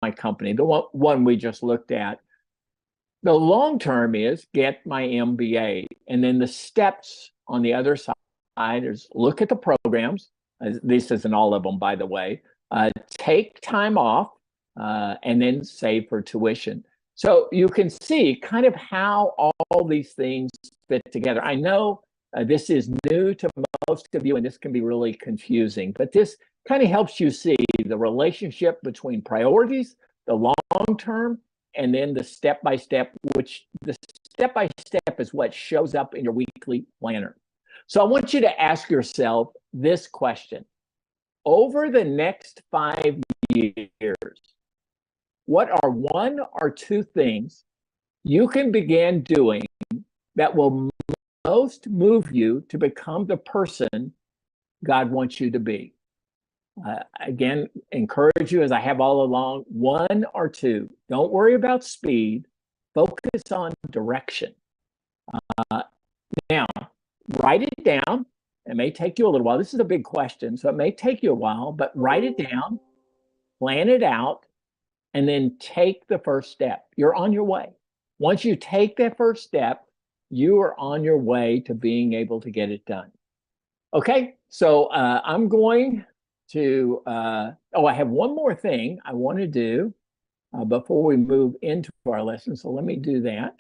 my company, the one we just looked at. The long term is get my MBA. And then the steps on the other side is look at the programs. This isn't all of them, by the way. Take time off and then save for tuition. So you can see kind of how all these things fit together. I know this is new to most of you, and this can be really confusing, but this kind of helps you see the relationship between priorities, the long term, and then the step-by-step, which the step-by-step is what shows up in your weekly planner. So I want you to ask yourself this question. Over the next 5 years, what are one or two things you can begin doing that will most move you to become the person God wants you to be? Again, encourage you, as I have all along, one or two. Don't worry about speed. Focus on direction. Now, write it down. It may take you a little while. This is a big question, so it may take you a while, but write it down, plan it out, and then take the first step. You're on your way. Once you take that first step, you are on your way to being able to get it done. Okay, so I'm going to, I have one more thing I want to do before we move into our lesson. So let me do that.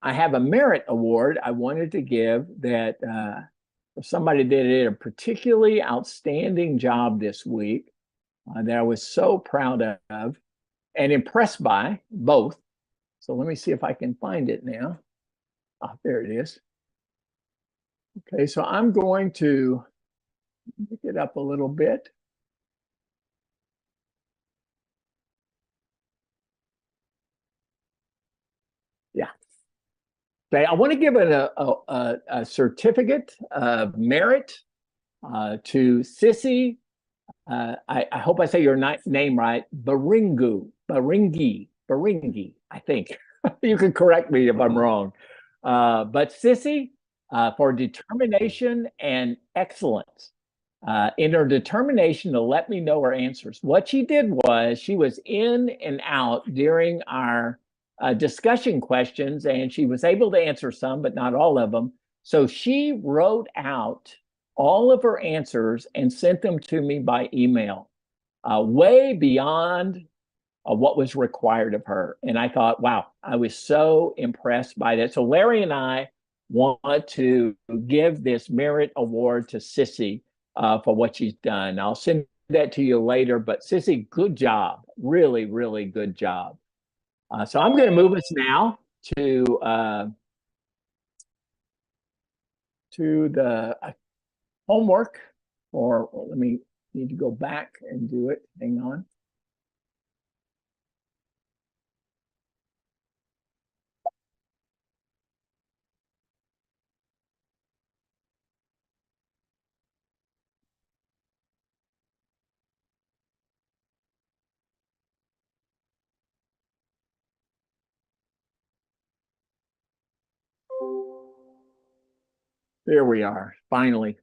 I have a merit award I wanted to give that somebody did a particularly outstanding job this week that I was so proud of and impressed by both. So let me see if I can find it now. Oh, there it is. Okay, so I'm going to pick it up a little bit. Yeah. Okay, I want to give a certificate of merit to Sissy. I hope I say your name right. Baringi, I think. You can correct me if I'm wrong. But Sissy, for determination and excellence in her determination to let me know her answers. What she did was she was in and out during our discussion questions, and she was able to answer some, but not all of them. So she wrote out all of her answers and sent them to me by email, way beyond what was required of her. And I thought, wow, I was so impressed by that. So Larry and I want to give this merit award to Sissy for what she's done. I'll send that to you later, but Sissy, good job. Really, really good job. So I'm going to move us now to the homework, or let me need to go back and do it. Hang on. There we are, finally.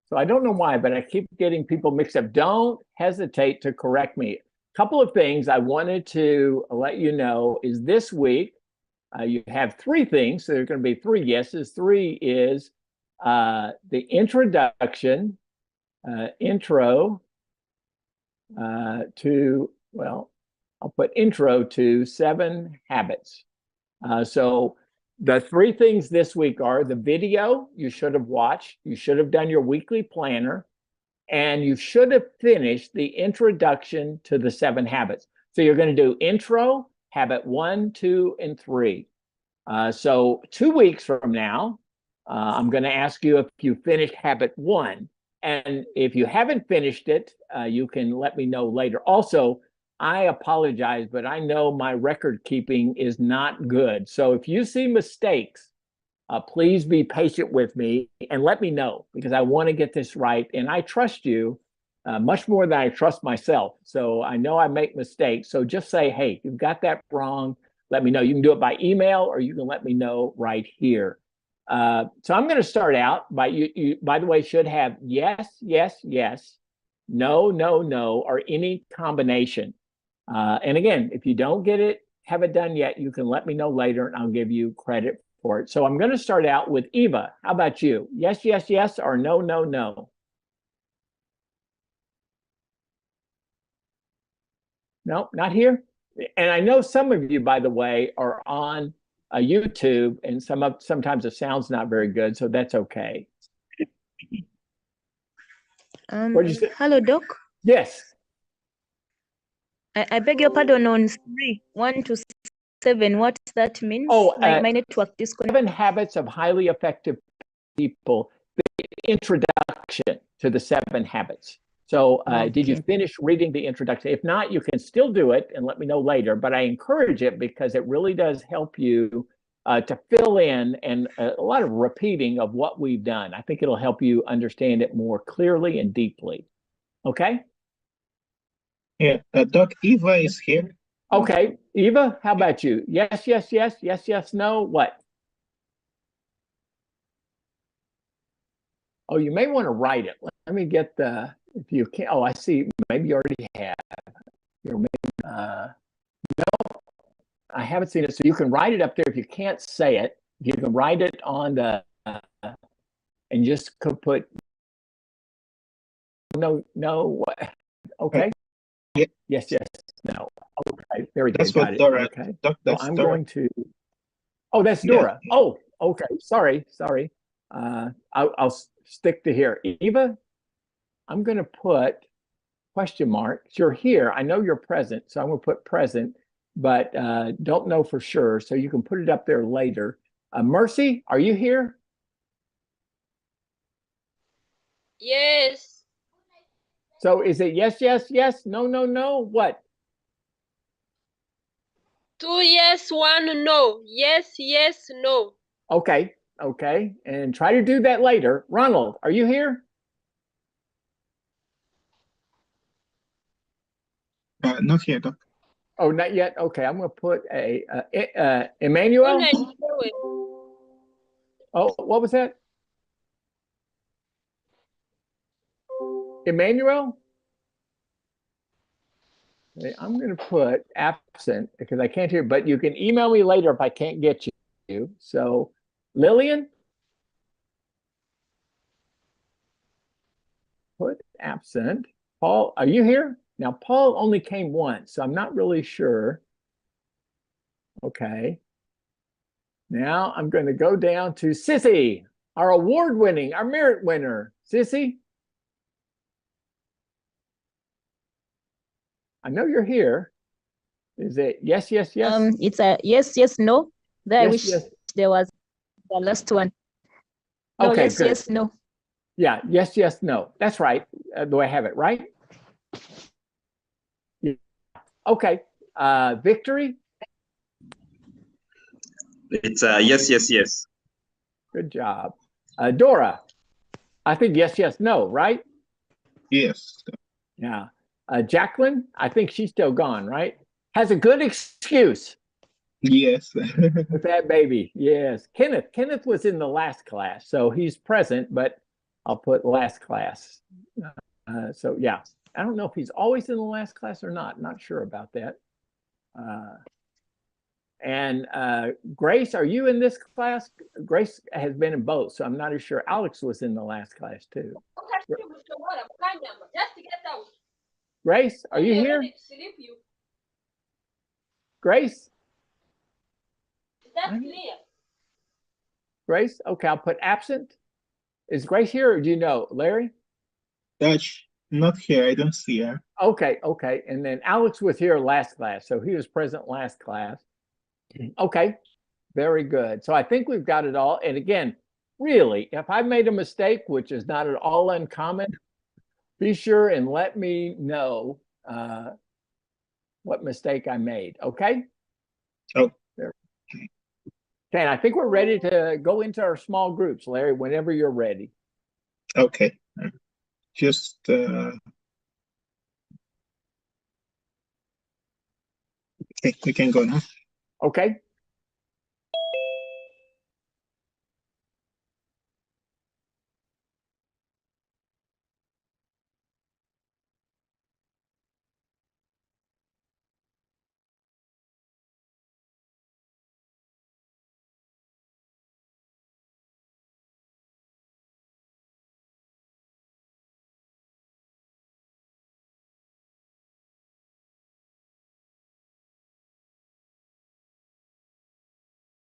So I don't know why, but I keep getting people mixed up. Don't hesitate to correct me. A couple of things I wanted to let you know is this week, you have three things. So there are going to be three guesses. Three is the introduction, intro to, well, I'll put intro to 7 habits. So the three things this week are the video you should have watched, you should have done your weekly planner, and you should have finished the introduction to the 7 habits. So you're going to do intro, habit 1, 2, and 3. So 2 weeks from now, I'm going to ask you if you finished habit 1. And if you haven't finished it, you can let me know later. Also, I apologize, but I know my record keeping is not good. So if you see mistakes, please be patient with me and let me know, because I want to get this right. And I trust you much more than I trust myself. So I know I make mistakes. So just say, hey, you've got that wrong. Let me know. You can do it by email, or you can let me know right here. So I'm going to start out by you, by the way, should have yes, yes, yes, no, no, no, or any combination. And again, if you don't get it, have it done yet, you can let me know later and I'll give you credit for it. So I'm going to start out with Eva. How about you? Yes, yes, yes, or no, no, no? No, not here. And I know some of you, by the way, are on YouTube, and sometimes the sound's not very good, so that's okay. What did you say? Hello, Doc. Yes. I beg your pardon on 1 to 7. What that means? Oh, my network disconnected. 7 Habits of Highly Effective People. The introduction to the 7 habits. So did you finish reading the introduction? If not, you can still do it and let me know later, but I encourage it because it really does help you to fill in and a lot of repeating of what we've done. I think it'll help you understand it more clearly and deeply. Okay? Yeah, Doc, Eva is here. Okay, Eva, how about you? Yes, yes, yes, yes, yes, no, what? Oh, you may want to write it. Let me get the, if you can, oh, I see, maybe you already have. No, I haven't seen it. So you can write it up there. If you can't say it, you can write it on the, and just put, no, no, okay. Yeah. Yes, yes, no. Okay, very good. That's Got what it. Dora. Okay. Doc, So that's I'm Dora. going to, oh, that's Yeah. Dora. Oh, okay. Sorry. I'll stick to here. Eva, I'm going to put question mark. You're here. I know you're present, so I'm going to put present, but don't know for sure. So you can put it up there later. Mercy, are you here? Yes. So is it yes, yes, yes, no, no, no? What? 2 yes, 1 no. Yes, yes, no. Okay, okay. And try to do that later. Ronald, are you here? Not here, Doc. Oh, not yet. Okay, I'm going to put a Emmanuel. Oh, what was that? Emmanuel? I'm going to put absent because I can't hear, but you can email me later if I can't get you. So, Lillian? Put absent. Paul, are you here? Now, Paul only came once, so I'm not really sure. Okay. Now I'm going to go down to Sissy, our award-winning, our merit winner. Sissy? I know you're here. Is it yes, yes, yes? It's a yes, yes, no. There, Yes, I wish yes. there was the last one. No, Okay, yes, good. yes, no. Yeah, yes, yes, no. That's right. Do I have it right? Yeah. Okay. Victory? It's yes, yes, yes. Good job. Dora? I think yes, yes, no, right? Yes. Yeah. Jacqueline? I think she's still gone, right? Has a good excuse. Yes. With that baby, yes. Kenneth was in the last class, so he's present, but I'll put last class. So yeah, I don't know if he's always in the last class or not. Not sure about that. And Grace, are you in this class? Grace has been in both, so I'm not as sure. Alex was in the last class too. Grace, are you here? Grace? Is that clear? Grace? Okay, I'll put absent. Is Grace here or do you know? Larry? That's not here. I don't see her. Okay, okay. And then Alex was here last class, so he was present last class. Okay, very good. So I think we've got it all. And again, really, if I made a mistake, which is not at all uncommon, be sure and let me know what mistake I made, okay? Oh. Okay, and I think we're ready to go into our small groups, Larry, whenever you're ready. Okay. Just okay, we can go now. Okay.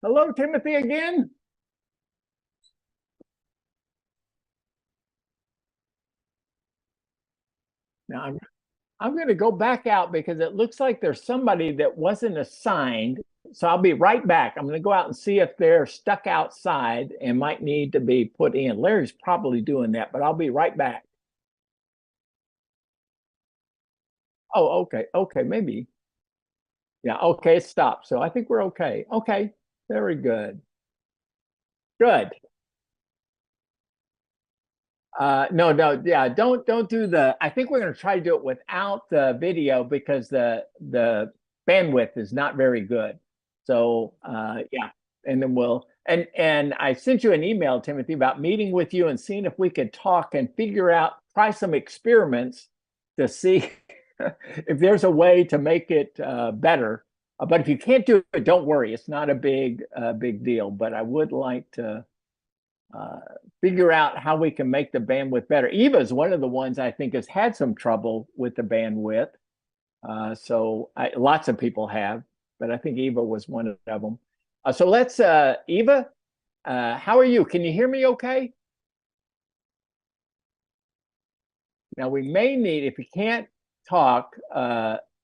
Hello, Timothy again. Now I'm going to go back out because it looks like there's somebody that wasn't assigned. So I'll be right back. I'm going to go out and see if they're stuck outside and might need to be put in. Larry's probably doing that, but I'll be right back. Oh, okay. Okay, maybe. Yeah, okay, it stopped. So I think we're okay. Okay, very good. Good. No, yeah, don't do the, I think we're going to try to do it without the video because the bandwidth is not very good. So, yeah, and then and I sent you an email, Timothy, about meeting with you and seeing if we could talk and figure out, try some experiments to see if there's a way to make it better. But if you can't do it, don't worry. It's not a big deal, but I would like to uh, figure out how we can make the bandwidth better. Eva is one of the ones I think has had some trouble with the bandwidth. Lots of people have, but I think Eva was one of them. So let's, Eva, how are you? Can you hear me okay? Now we may need, if you can't talk,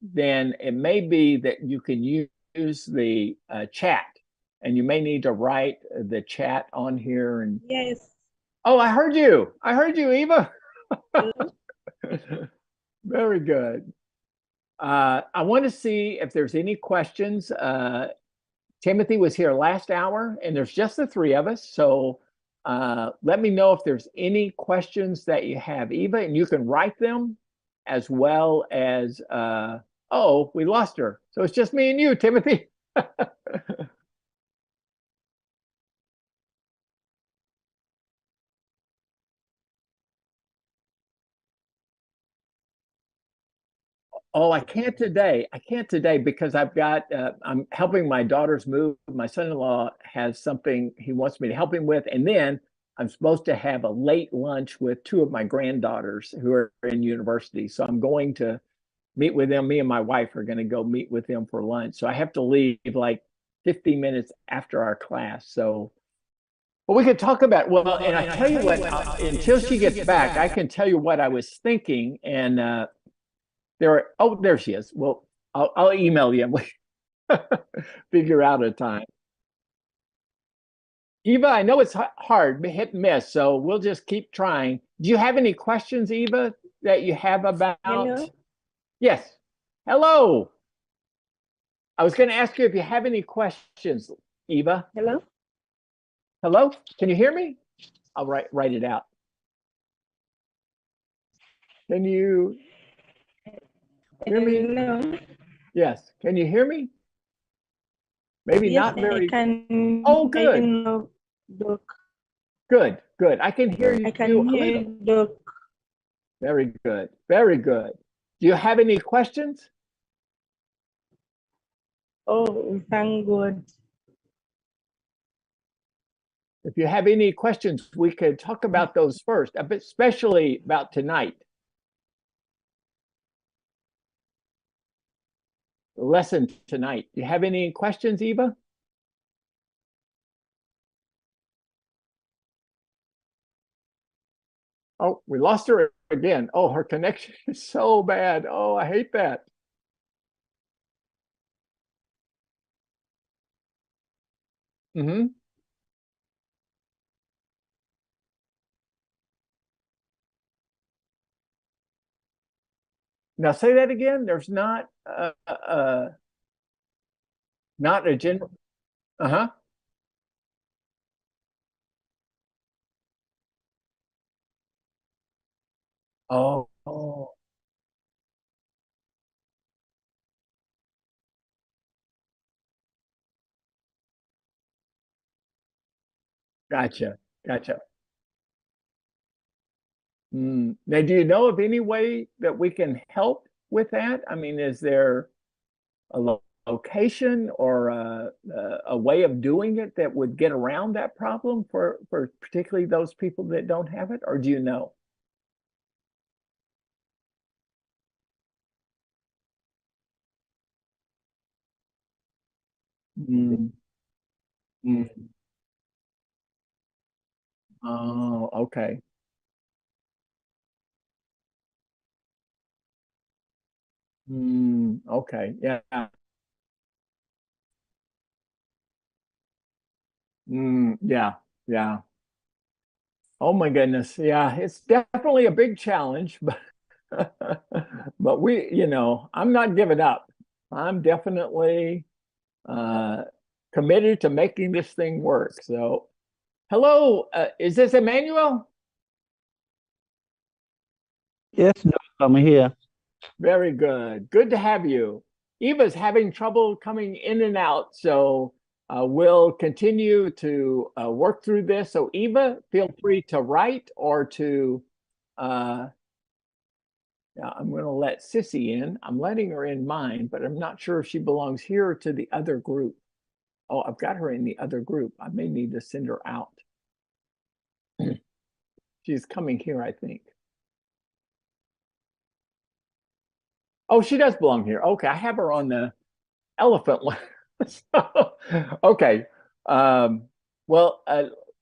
then it may be that you can use the chat, and you may need to write the chat on here. And Yes. oh, I heard you. I heard you, Eva. Hello? Very good. I want to see if there's any questions. Timothy was here last hour, and there's just the three of us. So let me know if there's any questions that you have, Eva, and you can write them as well as, oh, we lost her. So it's just me and you, Timothy. Oh, I can't today. I can't today because I've got, I'm helping my daughters move. My son-in-law has something he wants me to help him with. And then I'm supposed to have a late lunch with two of my granddaughters who are in university. So I'm going to meet with them. Me and my wife are going to go meet with them for lunch. So I have to leave like 15 minutes after our class. So, but we could talk about, well, and I tell you what, until she gets back, I can tell you what I was thinking. And, there she is. Well, I'll email you and we figure out a time. Eva, I know it's hard, hit and miss, so we'll just keep trying. Do you have any questions, Eva, that you have about? Hello? Yes. Hello. I was going to ask you if you have any questions, Eva. Hello? Hello? Can you hear me? I'll write it out. Can you hear me? Hello? Yes. Can you hear me? Maybe Yes, not very. I can. Oh, good. I can know, Doc. Good. I can hear you. I a can hear little. you, Doc. Very good. Very good. Do you have any questions? Oh, thank God. If you have any questions, we could talk about those first, especially about tonight. The lesson tonight. Do you have any questions, Eva? Oh, we lost her again. Oh, her connection is so bad. Oh, I hate that. Mm-hmm. Now say that again. There's not a general. Uh-huh. Oh, gotcha. Gotcha. Now, do you know of any way that we can help with that? I mean, is there a location or a way of doing it that would get around that problem for particularly those people that don't have it, or do you know? Mm, Mm. Oh, okay. Okay. Yeah. Yeah. Yeah. Oh my goodness. Yeah, it's definitely a big challenge, but but I'm not giving up. I'm definitely uh committed to making this thing work. So, hello, is this Emmanuel? Yes, no, I'm here. Very good. Good to have you. Eva's having trouble coming in and out, so we'll continue to work through this. So, Eva, feel free to write or to. Yeah, I'm going to let Sissy in. I'm letting her in mine, but I'm not sure if she belongs here or to the other group. Oh, I've got her in the other group. I may need to send her out. She's coming here, I think. Oh, she does belong here. Okay, I have her on the elephant one. Okay. Well,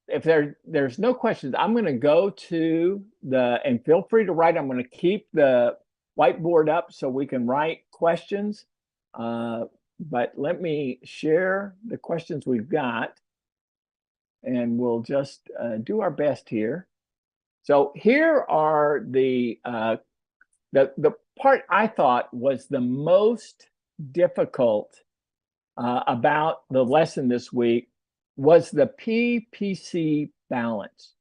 if there's no questions, I'm going to go to and feel free to write. I'm going to keep the whiteboard up so we can write questions. But let me share the questions we've got, and we'll just do our best here. So here are the part I thought was the most difficult about the lesson this week was the PPC balance.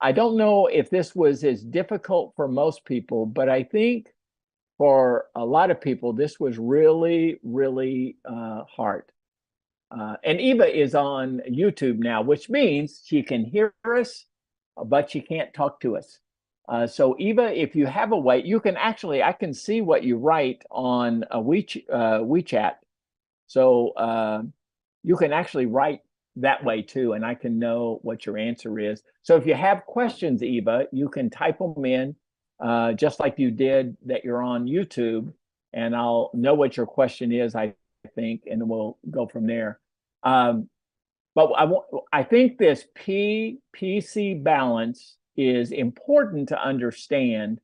I don't know if this was as difficult for most people, but I think for a lot of people, this was really, really hard. And Eva is on YouTube now, which means she can hear us, but she can't talk to us. So Eva, if you have a way, you can actually, I can see what you write on a WeChat. So you can actually write that way too, and I can know what your answer is. So if you have questions, Eva, you can type them in just like you did that you're on YouTube, and I'll know what your question is, I think, and we'll go from there. But I think this PPC balance is important to understand,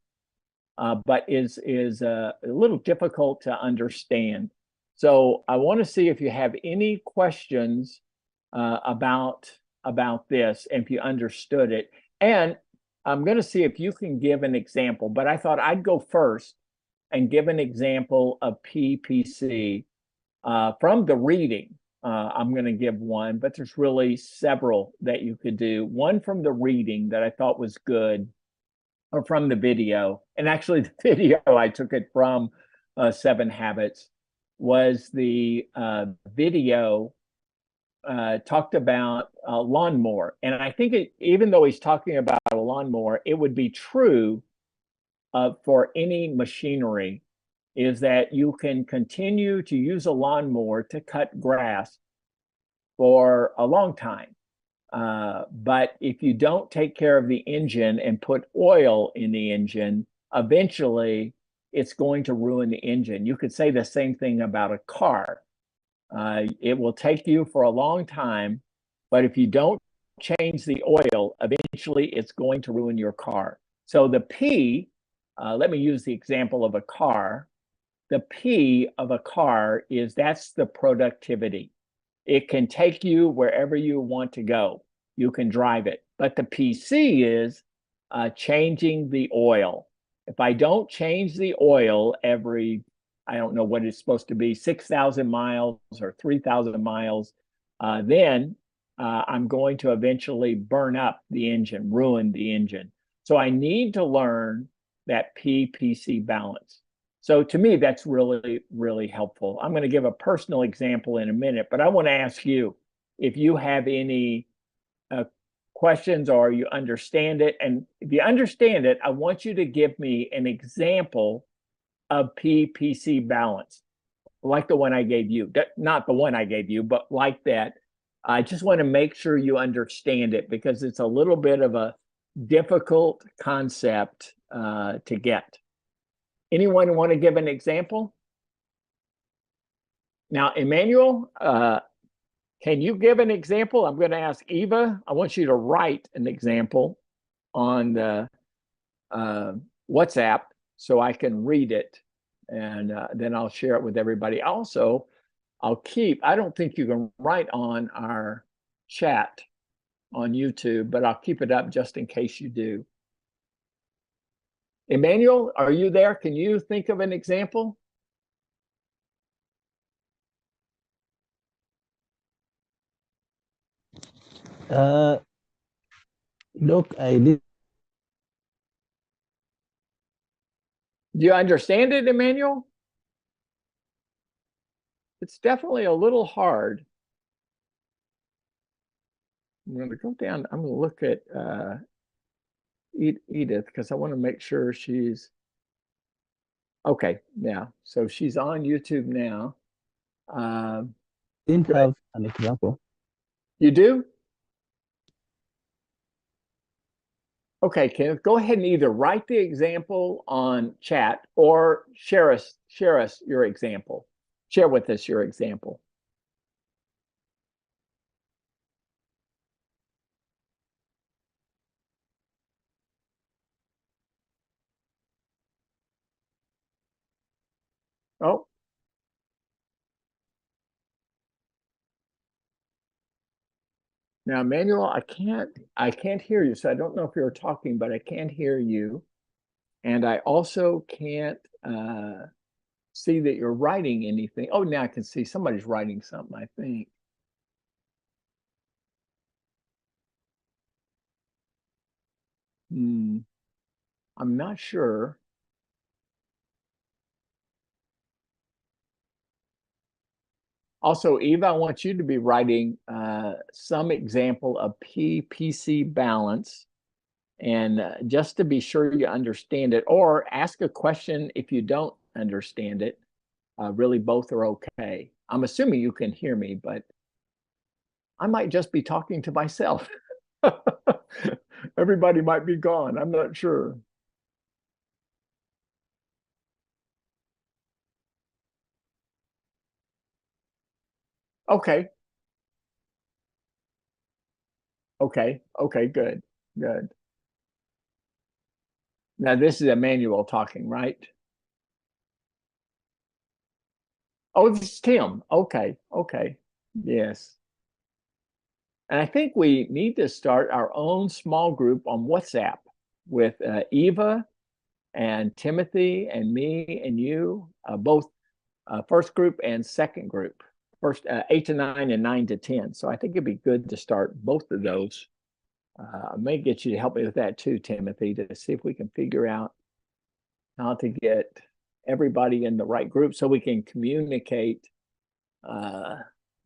but is a little difficult to understand. So I want to see if you have any questions about this, and if you understood it. And I'm going to see if you can give an example, but I thought I'd go first and give an example of PPC from the reading. I'm going to give one, but there's really several that you could do. One from the reading that I thought was good, or from the video. And actually the video, I took it from 7 Habits, was the video talked about a lawnmower. And I think even though he's talking about a lawnmower, it would be true for any machinery, is that you can continue to use a lawnmower to cut grass for a long time. But if you don't take care of the engine and put oil in the engine, eventually it's going to ruin the engine. You could say the same thing about a car. It will take you for a long time, but if you don't change the oil, eventually it's going to ruin your car. So the P, let me use the example of a car. The P of a car that's the productivity. It can take you wherever you want to go. You can drive it. But the PC is changing the oil. If I don't change the oil every, I don't know what it's supposed to be, 6,000 miles or 3,000 miles, then I'm going to eventually burn up the engine, ruin the engine. So I need to learn that PPC balance. So to me, that's really, really helpful. I'm going to give a personal example in a minute, but I want to ask you if you have any questions or you understand it. And if you understand it, I want you to give me an example of PPC balance, like the one I gave you. Not the one I gave you, but like that. I just want to make sure you understand it, because it's a little bit of a difficult concept to get. Anyone want to give an example? Now, Emmanuel, Can you give an example? I'm going to ask Eva. I want you to write an example on the WhatsApp so I can read it, and then I'll share it with everybody. Also, I don't think you can write on our chat on YouTube, but I'll keep it up just in case you do. Emmanuel, are you there? Can you think of an example? Look, I did. Do you understand it, Emmanuel? It's definitely a little hard. I'm going to go down. I'm going to look at Edith because I want to make sure she's okay. Yeah, so she's on YouTube now. Didn't have an example. You do? Okay, Kenneth, go ahead and either write the example on chat or share us your example. Share with us your example. Oh. Now, Emmanuel, I can't hear you, so I don't know if you're talking, but I can't hear you. And I also can't see that you're writing anything. Oh, now I can see somebody's writing something, I think. I'm not sure. Also, Eva, I want you to be writing some example of PPC balance, and just to be sure you understand it, or ask a question if you don't understand it. Really, both are okay. I'm assuming you can hear me, but I might just be talking to myself. Everybody might be gone. I'm not sure. Okay. Okay. Okay, good. Good. Now this is Emmanuel talking, right? Oh, this is Tim. Okay. Okay. Yes. And I think we need to start our own small group on WhatsApp with Eva and Timothy and me and you, both first group and second group, first 8 to 9 and 9 to 10. So I think it'd be good to start both of those. I may get you to help me with that too, Timothy, to see if we can figure out how to get everybody in the right group so we can communicate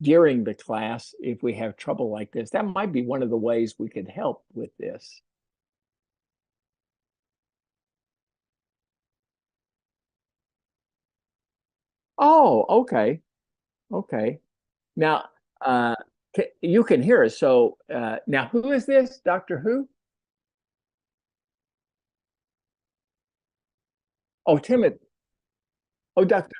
during the class if we have trouble like this. That might be one of the ways we could help with this. Oh, okay. Okay. Now, you can hear us. So now who is this? Dr. Who? Oh, Timothy. Oh, Dr.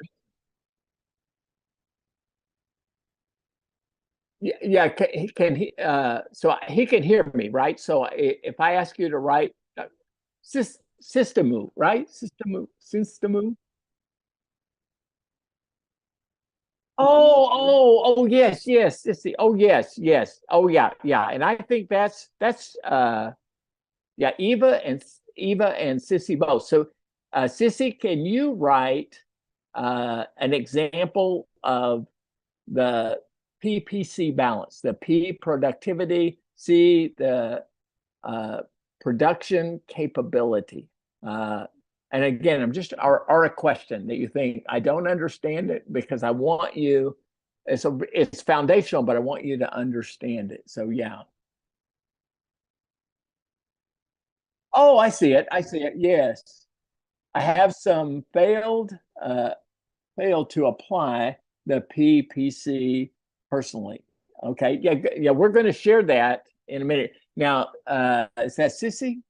Yeah, can he so he can hear me, right? So if I ask you to write Systemu, right? Systemu. Oh, yes, yes. Oh, yes, yes. Oh, yeah, yeah. And I think that's yeah, Eva and Sissy both. So Sissy, can you write an example of the PPC balance, the P productivity, C the production capability? And again, I'm just or a question that you think I don't understand it because I want you. It's foundational, but I want you to understand it. So yeah. Oh, I see it. I see it. Yes, I have some failed to apply the PPC personally. Okay. Yeah. Yeah. We're going to share that in a minute. Now, is that Sissy?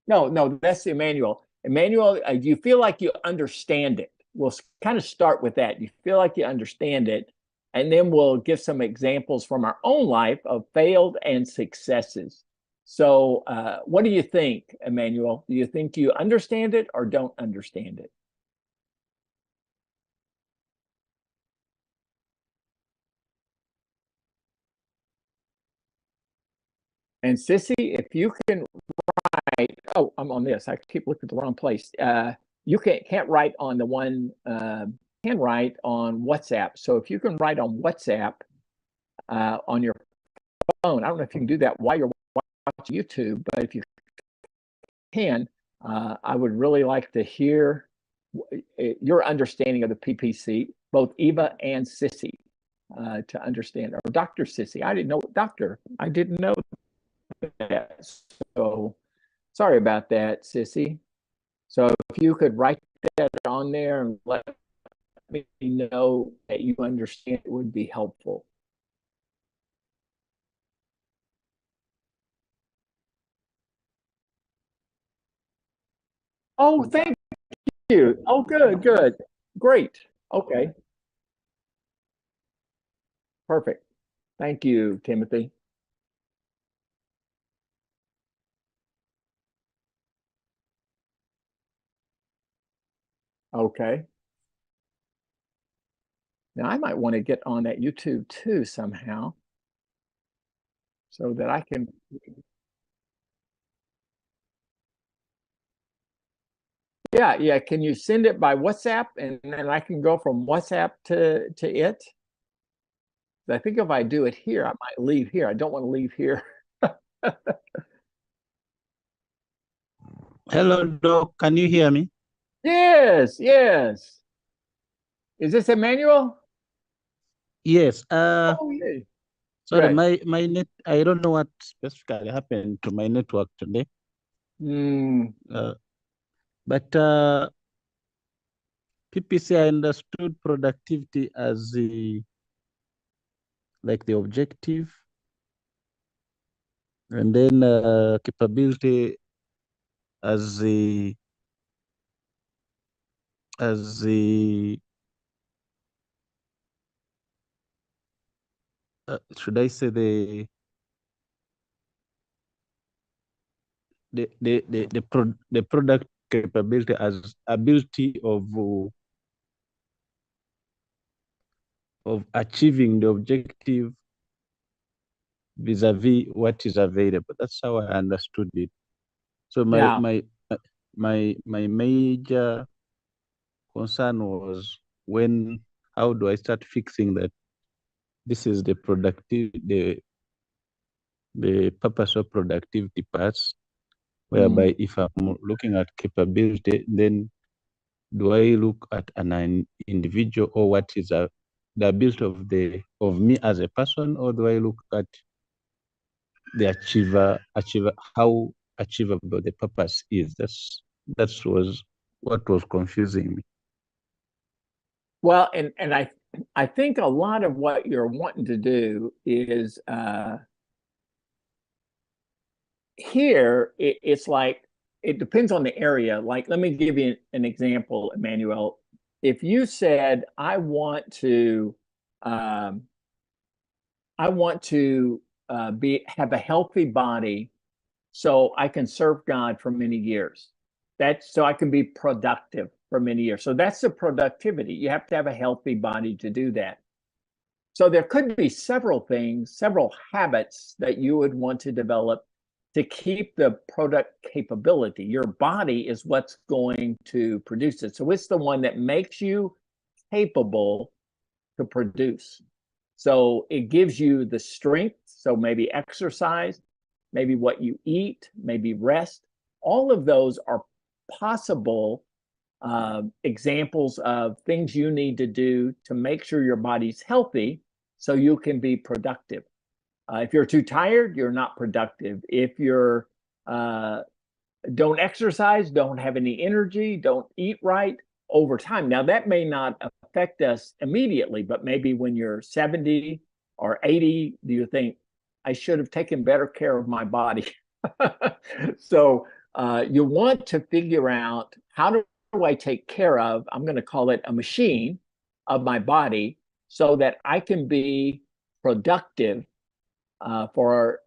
No, that's Emmanuel. Emmanuel, do you feel like you understand it? We'll kind of start with that. You feel like you understand it. and then we'll give some examples from our own life of failed and successes. So what do you think, Emmanuel? Do you think you understand it or don't understand it? And Sissy, if you can write, oh, I'm on this. I keep looking at the wrong place. You can't write on the one, can write on WhatsApp. So if you can write on WhatsApp on your phone, I don't know if you can do that while you're watching YouTube, but if you can, I would really like to hear your understanding of the PPC, both Eva and Sissy, to understand, or Dr. Sissy. I didn't know, doctor, I didn't know that. So sorry about that, Sissy. So if you could write that on there and let me know that you understand, it would be helpful. Oh, thank you. Oh, good, good. Great. Okay. Perfect. Thank you, Timothy. Okay. Now I might want to get on that YouTube too somehow so that I can. Yeah, yeah. Can you send it by WhatsApp and then I can go from WhatsApp to it? I think if I do it here, I might leave here. I don't want to leave here. Hello, Doc. Can you hear me? Yes, yes. Is this Emmanuel? Yes. Oh, yeah. Sorry, Good. my net. I don't know what specifically happened to my network today. Mm, But PPC, I understood productivity as the objective, and then capability as the should I say the product capability as ability of achieving the objective vis-a-vis what is available. That's how I understood it. So yeah. my major concern was how do I start fixing that? This is the purpose of productivity parts, whereby if I'm looking at capability, then do I look at an individual or what is the ability of me as a person, or do I look at the achiever, how achievable the purpose is? That was what was confusing me. Well, and I think a lot of what you're wanting to do is here it's like it depends on the area. Like, let me give you an example, Emmanuel. If you said, I want to have a healthy body so I can serve God for many years. That's so I can be productive for many years. So that's the productivity. You have to have a healthy body to do that. So there could be several things, several habits that you would want to develop to keep the product capability. Your body is what's going to produce it. So it's the one that makes you capable to produce. So it gives you the strength. So maybe exercise, maybe what you eat, maybe rest. All of those are possible examples of things you need to do to make sure your body's healthy so you can be productive. If you're too tired, you're not productive. If you're don't exercise, don't have any energy, don't eat right over time. Now that may not affect us immediately, but maybe when you're 70 or 80, do you think I should have taken better care of my body? So you want to figure out, how do I take care of, I'm going to call it a machine of my body, so that I can be productive for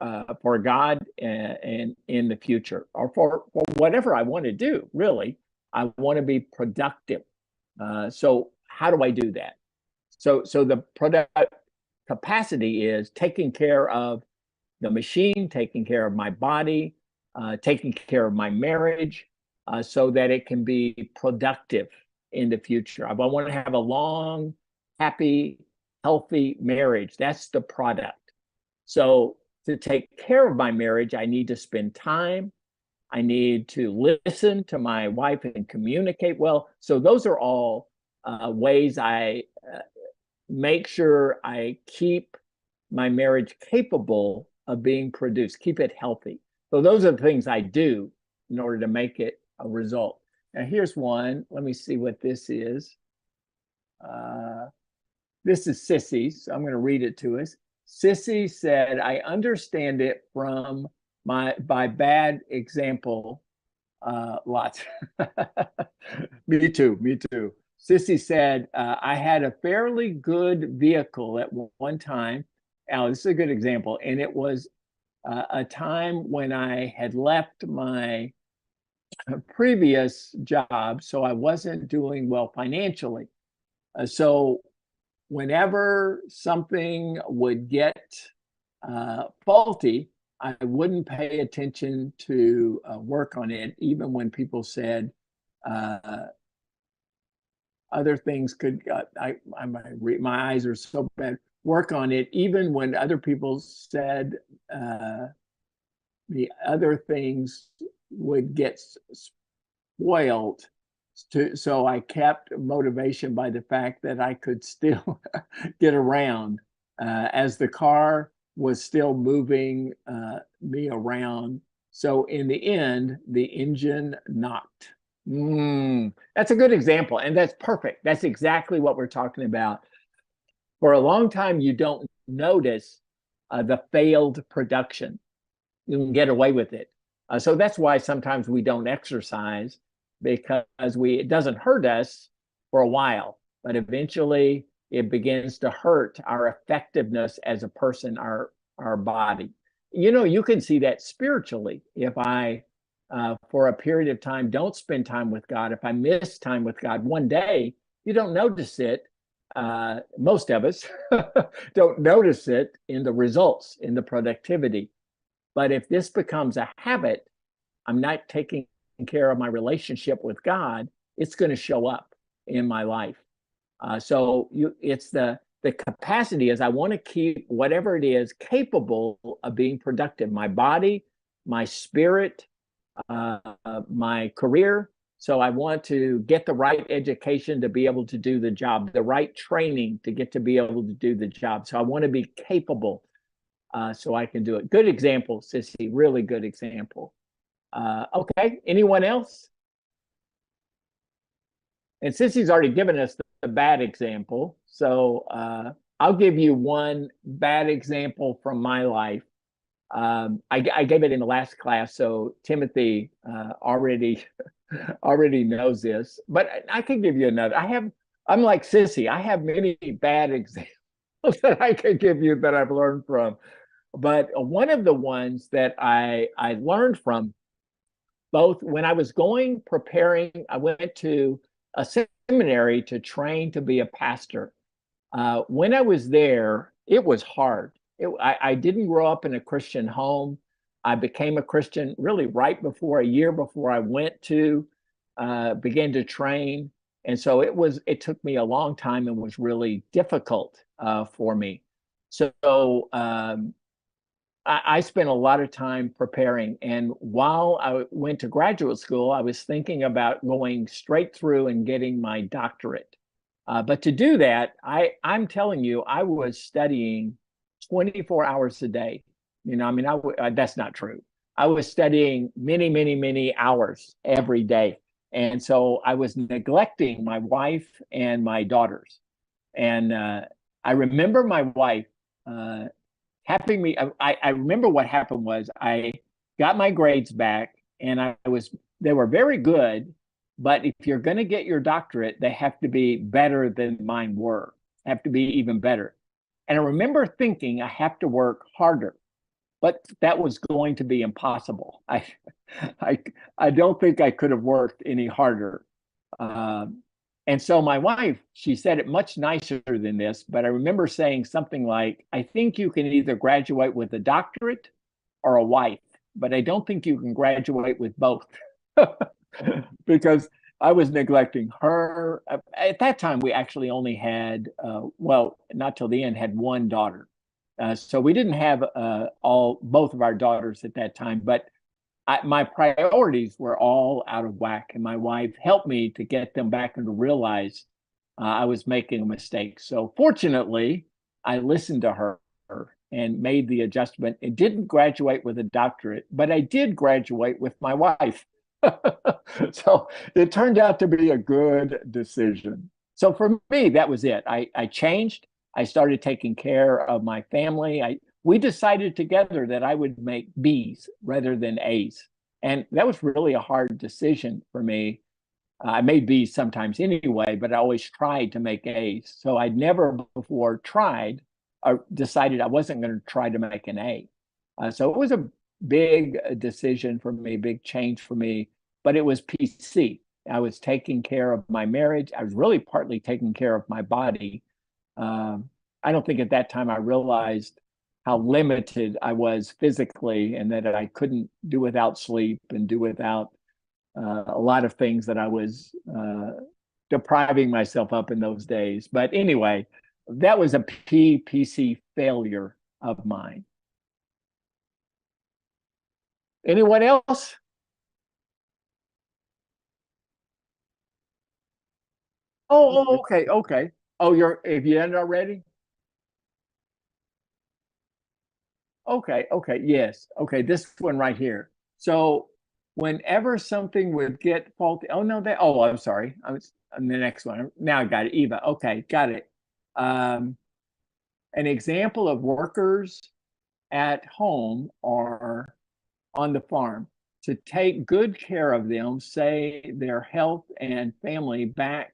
God and in the future, or for whatever I want to do. Really, I want to be productive. So how do I do that? So the product capacity is taking care of the machine, taking care of my body, taking care of my marriage, so that it can be productive in the future. I want to have a long, happy, healthy marriage. That's the product. So to take care of my marriage, I need to spend time. I need to listen to my wife and communicate well. So those are all ways I make sure I keep my marriage capable of being produced, keep it healthy. So those are the things I do in order to make it a result. Now here's one. Let me see what this is. This is Sissy, so I'm going to read it to us. Sissy said, I understand it from by bad example. Lots. Me too. Sissy said, I had a fairly good vehicle at one time. Al, this is a good example. And it was a time when I had left my previous job, so I wasn't doing well financially. So whenever something would get faulty, I wouldn't pay attention to work on it, even when people said other things could. My eyes are so bad. Work on it, even when other people said the other things would get spoiled. So I kept motivation by the fact that I could still get around as the car was still moving me around. So in the end, the engine knocked. That's a good example, and that's perfect. That's exactly what we're talking about. For a long time, you don't notice the failed production. You can get away with it. So that's why sometimes we don't exercise, because it doesn't hurt us for a while, but eventually it begins to hurt our effectiveness as a person, our body. You know, you can see that spiritually. If I, for a period of time, don't spend time with God, if I miss time with God one day, you don't notice it. Most of us don't notice it in the results, in the productivity. But if this becomes a habit, I'm not taking care of my relationship with God, it's going to show up in my life. So it's the capacity is I want to keep whatever it is capable of being productive. My body, my spirit, my career. So I want to get the right education to be able to do the job, the right training to get to be able to do the job. So I want to be capable so I can do it. Good example, Sissy, really good example. Okay, anyone else? And Sissy's already given us the bad example. So I'll give you one bad example from my life. I gave it in the last class, so Timothy already knows this, but I can give you another. I'm like Sissy, I have many bad examples that I can give you that I've learned from. But one of the ones that I learned from, both when I was preparing, I went to a seminary to train to be a pastor. When I was there, it was hard. I didn't grow up in a Christian home. I became a Christian really a year before I went to begin to train. And so it took me a long time and was really difficult for me. So I spent a lot of time preparing. And while I went to graduate school, I was thinking about going straight through and getting my doctorate. But to do that, I'm telling you, I was studying 24 hours a day. You know, I mean, that's not true. I was studying many, many, many hours every day. And so I was neglecting my wife and my daughters. And I remember my wife having me, I remember what happened was I got my grades back and they were very good, but if you're going to get your doctorate, they have to be better than mine were. have to be even better. And I remember thinking I have to work harder, but that was going to be impossible. I don't think I could have worked any harder. And so my wife, she said it much nicer than this, but I remember saying something like, I think you can either graduate with a doctorate or a wife, but I don't think you can graduate with both. Because I was neglecting her. At that time, we actually only had, well, not till the end, had one daughter. So we didn't have both of our daughters at that time, but my priorities were all out of whack, and my wife helped me to get them back and to realize I was making a mistake. So fortunately, I listened to her and made the adjustment. It didn't graduate with a doctorate, but I did graduate with my wife. So it turned out to be a good decision. So for me, that was it. I changed. I started taking care of my family. We decided together that I would make B's rather than A's. And that was really a hard decision for me. I made B's sometimes anyway, but I always tried to make A's. So I'd never before tried or decided I wasn't going to try to make an A. So it was a big decision for me, big change for me, but it was PC. I was taking care of my marriage. I was really partly taking care of my body. I don't think at that time I realized how limited I was physically and that I couldn't do without sleep and do without a lot of things that I was depriving myself up in those days. But anyway, that was a PC failure of mine. Anyone else? Oh, okay, okay. Oh, have you ended already? Okay, okay, yes. Okay, this one right here. So whenever something would get faulty, I'm sorry. I'm the next one. Now I got it. Eva. Okay, got it. An example of workers at home or on the farm to take good care of them, say their health and family back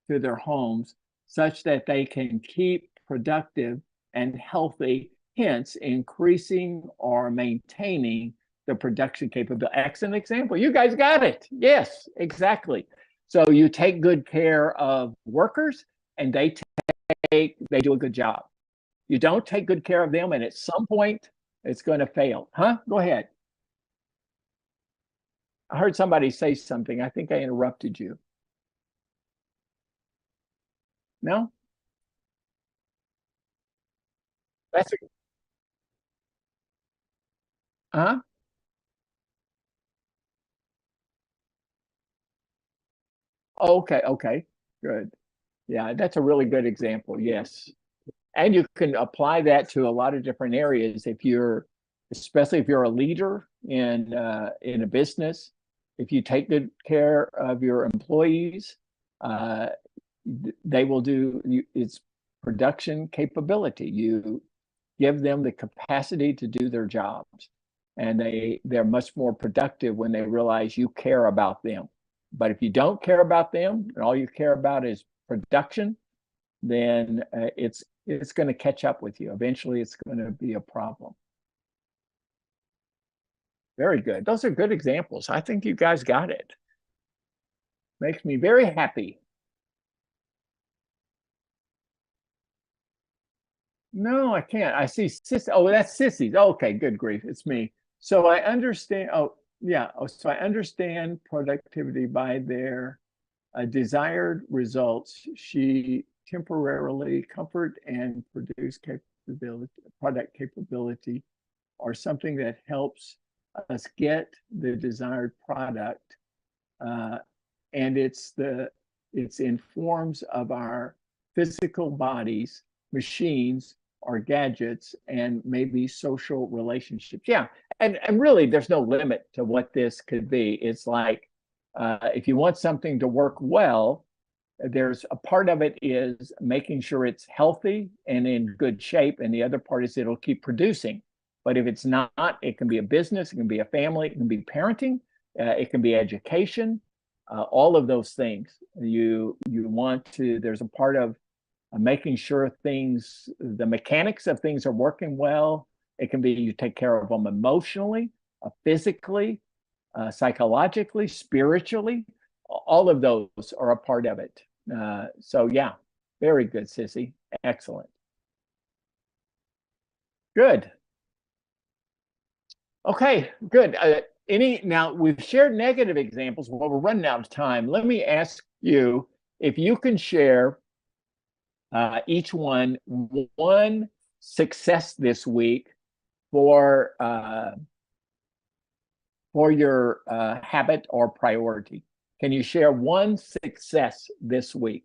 to their homes such that they can keep productive and healthy, hence increasing or maintaining the production capability. Excellent example. You guys got it. Yes, exactly. So you take good care of workers and they do a good job. You don't take good care of them and at some point it's going to fail. Huh? Go ahead. I heard somebody say something. I think I interrupted you. No? That's huh? Okay, okay, good. Yeah, that's a really good example. Yes. And you can apply that to a lot of different areas especially if you're a leader in a business, if you take good care of your employees, they will do its production capability. You give them the capacity to do their jobs, and they're much more productive when they realize you care about them. But if you don't care about them and all you care about is production, then it's going to catch up with you. Eventually, it's going to be a problem. Very good. Those are good examples. I think you guys got it. Makes me very happy. No, I can't. I see Sissy. Oh, that's Sissy's. Okay, good grief. It's me. So I understand. Oh, yeah. Oh, so I understand productivity by their desired results. She temporarily comfort and produce capability, product capability, or something that helps us get the desired product. And it's in forms of our physical bodies, machines, or gadgets, and maybe social relationships. Yeah, and really, there's no limit to what this could be. It's like if you want something to work well, there's a part of it is making sure it's healthy and in good shape, and the other part is it'll keep producing. But if it's not, it can be a business, it can be a family, it can be parenting, it can be education, all of those things. You want to. There's a part of making sure things, the mechanics of things are working well. It can be you take care of them emotionally, physically, psychologically, spiritually. All of those are a part of it. So yeah, very good, Sissy. Excellent. Good. Okay, good. Now we've shared negative examples. Well, we're running out of time. Let me ask you if you can share each one success this week for your habit or priority. Can you share one success this week?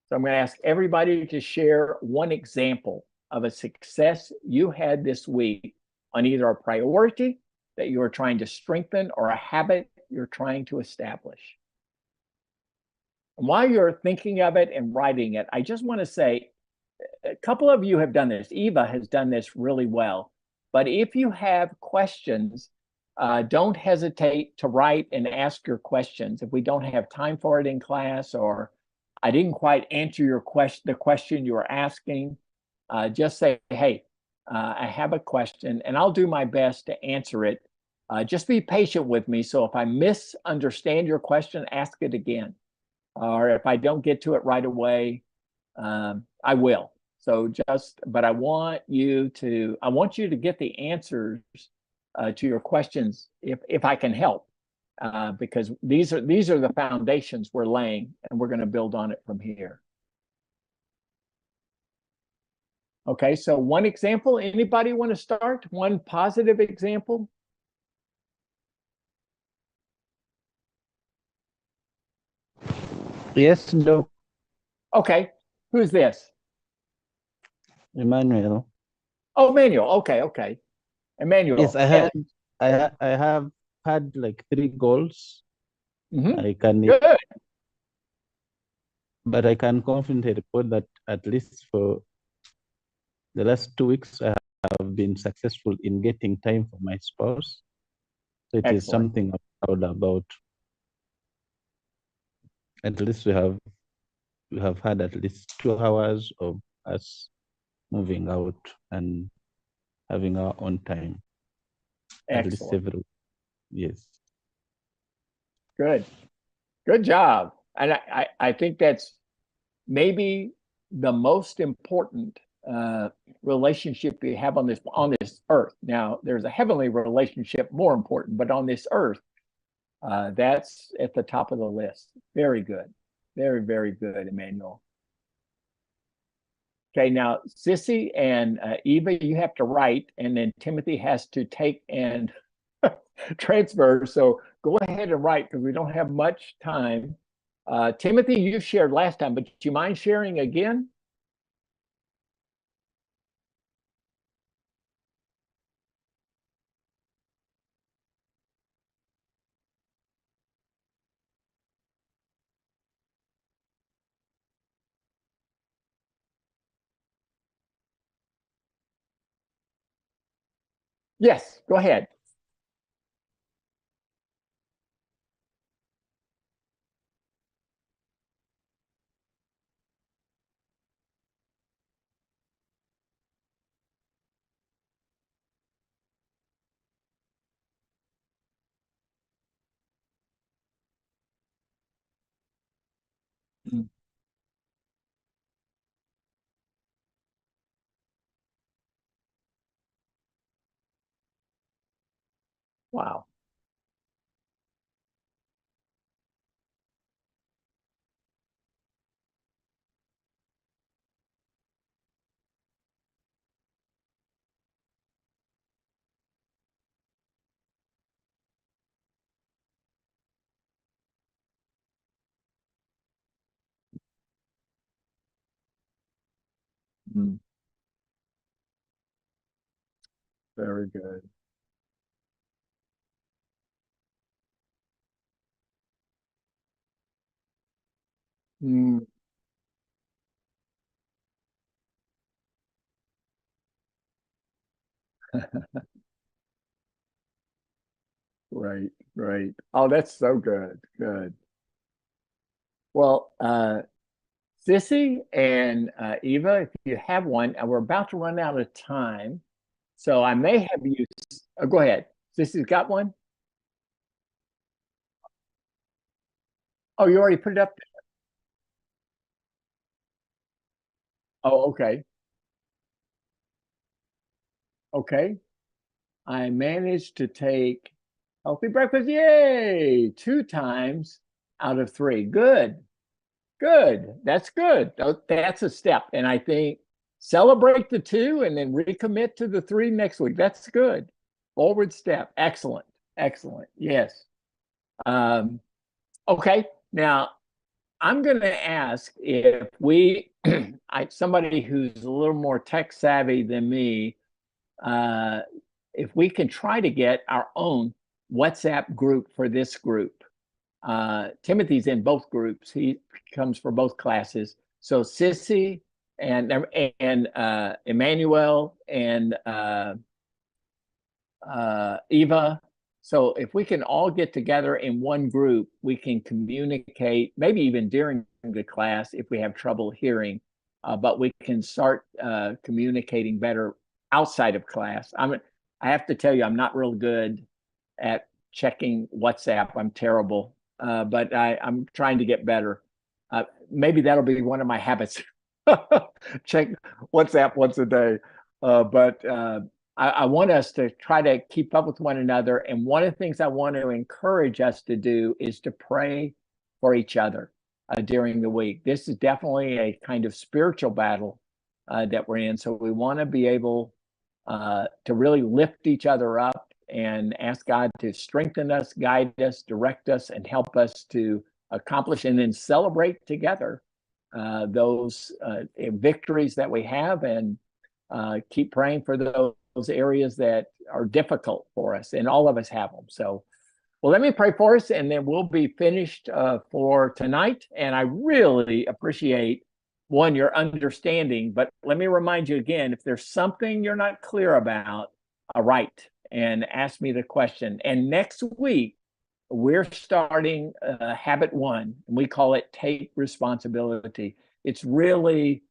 So I'm going to ask everybody to share one example of a success you had this week on either a priority that you are trying to strengthen or a habit you're trying to establish. And while you're thinking of it and writing it, I just want to say a couple of you have done this. Eva has done this really well. But if you have questions, don't hesitate to write and ask your questions. If we don't have time for it in class, or I didn't quite answer your the question you were asking, just say, hey, I have a question, and I'll do my best to answer it. Just be patient with me. So if I misunderstand your question, ask it again. Or if I don't get to it right away, I will. So but I want you to get the answers to your questions if I can help, because these are the foundations we're laying, and we're going to build on it from here. Okay, so one example. Anybody want to start? One positive example? Yes, Doc. Okay, who's this? Emmanuel. Oh, Emmanuel. Okay. Emmanuel. Yes, I have had like 3 goals. Mhm. Good. But I can confidently report that at least for the last 2 weeks, I have been successful in getting time for my spouse. So it is something I'm proud about. At least we have had at least 2 hours of us moving out and having our own time. At least several. Yes. Good job. And I think that's maybe the most important relationship we have on this earth. Now, there's a heavenly relationship more important, but on this earth, that's at the top of the list. Very good. Very, very good, Emmanuel. Okay, now Sissy and Eva, you have to write, and then Timothy has to take and transfer. So go ahead and write, because we don't have much time. Timothy, you shared last time, but do you mind sharing again? Yes, go ahead. Mm. Wow. Mm. Very good. Mm. Right. Oh, that's so good. Good. Well, Sissy and Eva, if you have one, and we're about to run out of time, so I may have you. Go ahead. Sissy's got one. Oh, you already put it up. Oh, okay. Okay. I managed to take healthy breakfast. Yay! 2 times out of 3. Good. Good. That's good. That's a step. And I think celebrate the 2 and then recommit to the 3 next week. That's good. Forward step. Excellent. Excellent. Yes. Okay. Now I'm going to ask if somebody who's a little more tech savvy than me, if we can try to get our own WhatsApp group for this group. Timothy's in both groups. He comes for both classes. So Sissy and Emmanuel and Eva. So if we can all get together in one group, we can communicate, maybe even during the class if we have trouble hearing, but we can start communicating better outside of class. I have to tell you, I'm not real good at checking WhatsApp. I'm terrible, but I'm trying to get better. Maybe that'll be one of my habits. Check WhatsApp once a day. But I want us to try to keep up with one another. And one of the things I want to encourage us to do is to pray for each other during the week. This is definitely a kind of spiritual battle that we're in. So we want to be able to really lift each other up and ask God to strengthen us, guide us, direct us, and help us to accomplish and then celebrate together those victories that we have, and keep praying for those areas that are difficult for us, and all of us have them. So, well, let me pray for us, and then we'll be finished for tonight. And I really appreciate, one, your understanding, but let me remind you again, if there's something you're not clear about, write and ask me the question. And next week, we're starting habit 1, and we call it take responsibility. It's really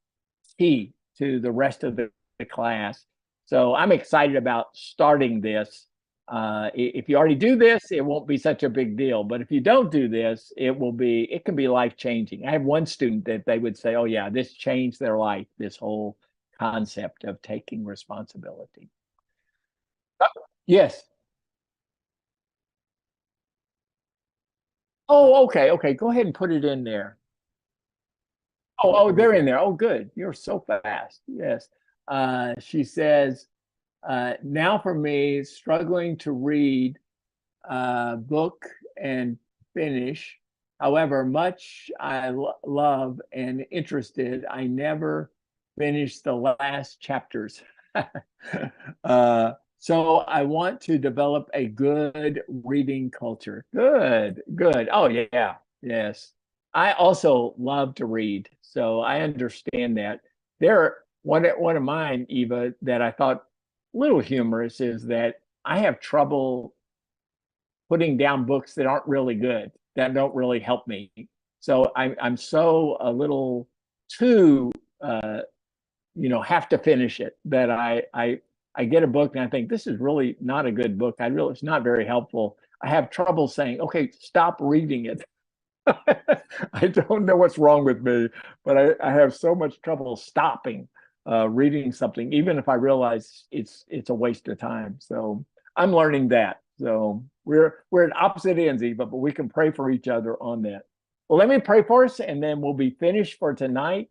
key to the rest of the class. So I'm excited about starting this. If you already do this, it won't be such a big deal. But if you don't do this, it can be life-changing. I have one student that they would say, oh yeah, this changed their life, this whole concept of taking responsibility. Yes. Oh, okay, okay. Go ahead and put it in there. Oh, they're in there. Oh, good. You're so fast. Yes. She says, now for me, struggling to read a book and finish. However, much I love and interested, I never finished the last chapters. So I want to develop a good reading culture. Good, good. Oh, yeah, yes. I also love to read, so I understand that. One of mine, Eva, that I thought a little humorous is that I have trouble putting down books that aren't really good, that don't really help me. So I'm so a little too have to finish it, that I get a book and I think this is really not a good book. It's not very helpful. I have trouble saying, okay, stop reading it. I don't know what's wrong with me, but I have so much trouble stopping reading something, even if I realize it's a waste of time. So I'm learning that. So we're at opposite ends, Eva, but we can pray for each other on that. Well, let me pray for us, and then we'll be finished for tonight.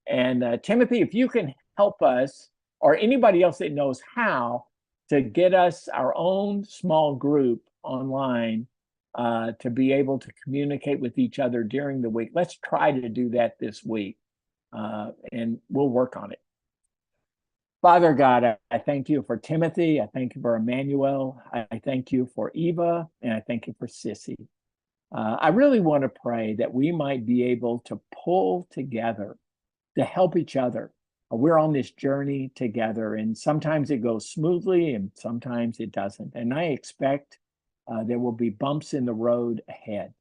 And Timothy, if you can help us, or anybody else that knows how to get us our own small group online to be able to communicate with each other during the week. Let's try to do that this week, and we'll work on it. Father God, I thank you for Timothy. I thank you for Emmanuel. I thank you for Eva, and I thank you for Sissy. I really want to pray that we might be able to pull together to help each other. We're on this journey together, and sometimes it goes smoothly and sometimes it doesn't. And I expect there will be bumps in the road ahead.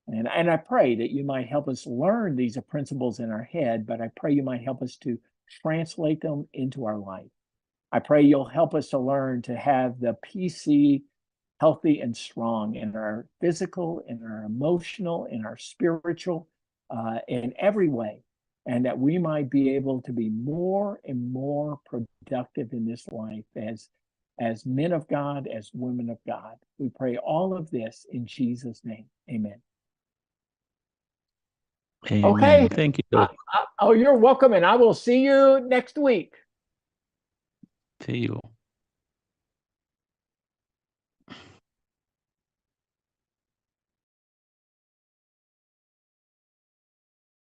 And I pray that you might help us learn these principles in our head, but I pray you might help us to translate them into our life. I pray you'll help us to learn to have the PC healthy and strong in our physical, in our emotional, in our spiritual, in every way, and that we might be able to be more and more productive in this life as men of God, as women of God. We pray all of this in Jesus' name. Amen. Amen. Okay. Thank you, Doc. Oh, you're welcome, and I will see you next week. See you.